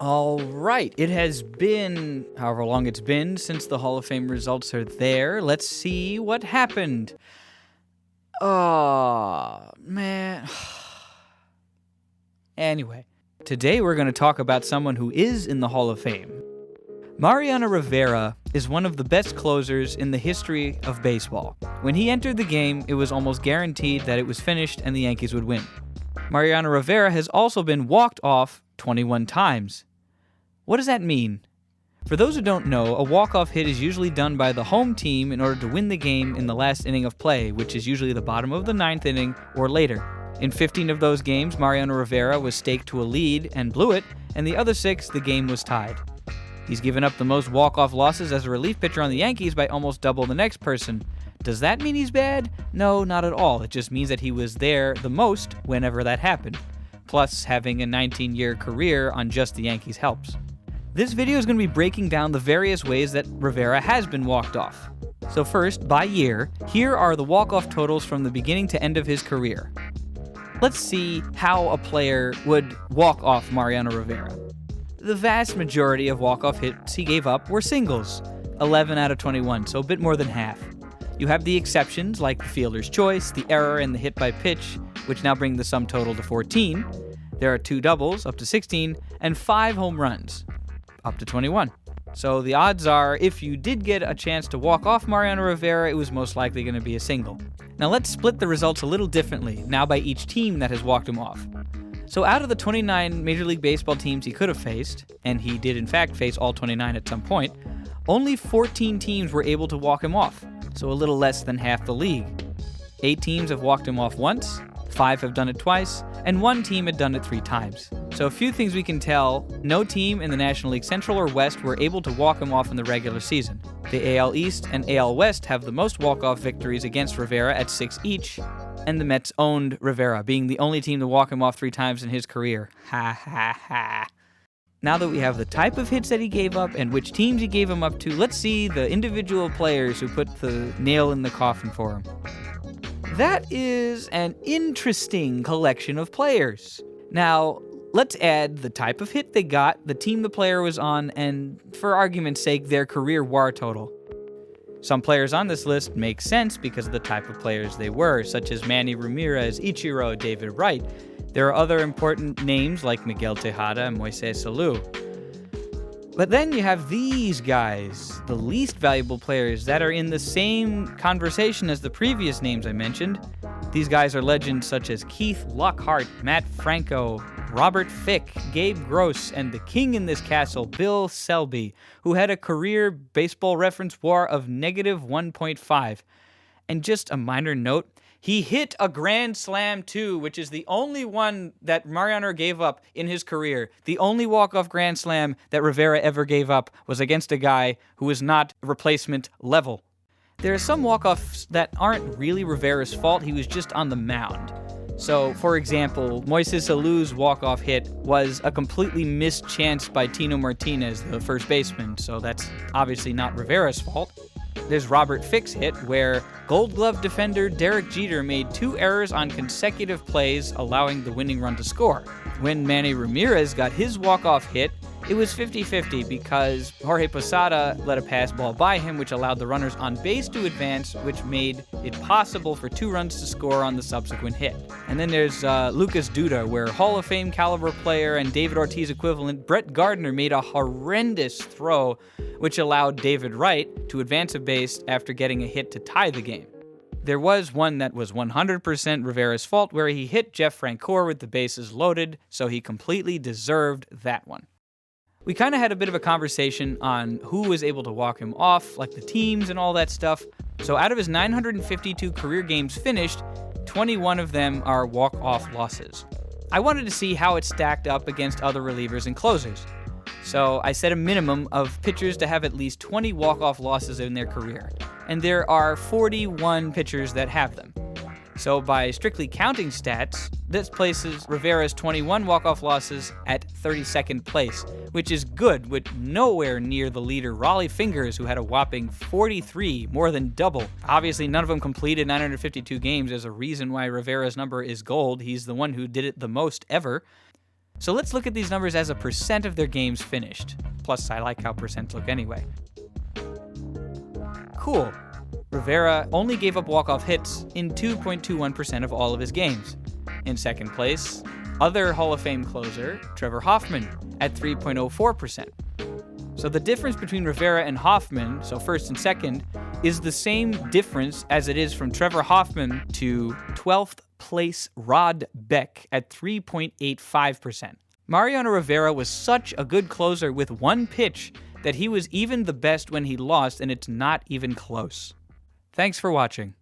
All right, it has been however long it's been since the Hall of Fame results are there. Let's see what happened. Oh, man. Anyway, today we're going to talk about someone who is in the Hall of Fame. Mariano Rivera is one of the best closers in the history of baseball. When he entered the game, it was almost guaranteed that it was finished and the Yankees would win. Mariano Rivera has also been walked off 21 times. What does that mean? For those who don't know, a walk-off hit is usually done by the home team in order to win the game in the last inning of play, which is usually the bottom of the ninth inning or later. In 15 of those games, Mariano Rivera was staked to a lead and blew it, and the other 6, the game was tied. He's given up the most walk-off losses as a relief pitcher on the Yankees by almost double the next person. Does that mean he's bad? No, not at all. It just means that he was there the most whenever that happened. Plus, having a 19-year career on just the Yankees helps. This video is going to be breaking down the various ways that Rivera has been walked off. So first, by year, here are the walk-off totals from the beginning to end of his career. Let's see how a player would walk off Mariano Rivera. The vast majority of walk-off hits he gave up were singles, 11 out of 21, so a bit more than half. You have the exceptions like the fielder's choice, the error, and the hit by pitch, which now bring the sum total to 14. There are 2 doubles, up to 16, and 5 home runs, up to 21. So the odds are, if you did get a chance to walk off Mariano Rivera, it was most likely going to be a single. Now let's split the results a little differently, now by each team that has walked him off. So out of the 29 Major League Baseball teams he could have faced, and he did in fact face all 29 at some point, only 14 teams were able to walk him off, so a little less than half the league. 8 teams have walked him off once, 5 have done it twice, and 1 team had done it 3 times. So a few things we can tell: no team in the National League Central or West were able to walk him off in the regular season. The AL East and AL West have the most walk-off victories against Rivera at 6 each, and the Mets owned Rivera, being the only team to walk him off 3 times in his career. Ha ha ha. Now that we have the type of hits that he gave up and which teams he gave them up to, let's see the individual players who put the nail in the coffin for him. That is an interesting collection of players. Now, let's add the type of hit they got, the team the player was on, and, for argument's sake, their career WAR total. Some players on this list make sense because of the type of players they were, such as Manny Ramirez, Ichiro, David Wright. There are other important names like Miguel Tejada and Moises Alou. But then you have these guys, the least valuable players that are in the same conversation as the previous names I mentioned. These guys are legends such as Keith Lockhart, Matt Franco, Robert Fick, Gabe Gross, and the king in this castle, Bill Selby, who had a career Baseball Reference WAR of negative 1.5. And just a minor note, he hit a grand slam too, which is the only one that Mariano gave up in his career. The only walk-off grand slam that Rivera ever gave up was against a guy who was not replacement level. There are some walk-offs that aren't really Rivera's fault, he was just on the mound. So, for example, Moises Alou's walk-off hit was a completely missed chance by Tino Martinez, the first baseman, so that's obviously not Rivera's fault. There's Robert Fick's hit, where Gold Glove defender Derek Jeter made 2 errors on consecutive plays, allowing the winning run to score. When Manny Ramirez got his walk-off hit, it was 50-50 because Jorge Posada let a pass ball by him, which allowed the runners on base to advance, which made it possible for 2 runs to score on the subsequent hit. And then there's Lucas Duda, where Hall of Fame caliber player and David Ortiz equivalent Brett Gardner made a horrendous throw, which allowed David Wright to advance a base after getting a hit to tie the game. There was one that was 100% Rivera's fault, where he hit Jeff Francoeur with the bases loaded, so he completely deserved that one. We kind of had a bit of a conversation on who was able to walk him off, like the teams and all that stuff. So out of his 952 career games finished, 21 of them are walk-off losses. I wanted to see how it stacked up against other relievers and closers. So I set a minimum of pitchers to have at least 20 walk-off losses in their career. And there are 41 pitchers that have them. So by strictly counting stats, this places Rivera's 21 walk-off losses at 32nd place, which is good, with nowhere near the leader Raleigh Fingers, who had a whopping 43, more than double. Obviously, none of them completed 952 games. There's a reason why Rivera's number is gold. He's the one who did it the most ever. So let's look at these numbers as a percent of their games finished. Plus, I like how percents look anyway. Cool. Rivera only gave up walk-off hits in 2.21% of all of his games. In second place, other Hall of Fame closer, Trevor Hoffman, at 3.04%. So the difference between Rivera and Hoffman, so first and second, is the same difference as it is from Trevor Hoffman to 12th place Rod Beck at 3.85%. Mariano Rivera was such a good closer with one pitch that he was even the best when he lost, and it's not even close. Thanks for watching.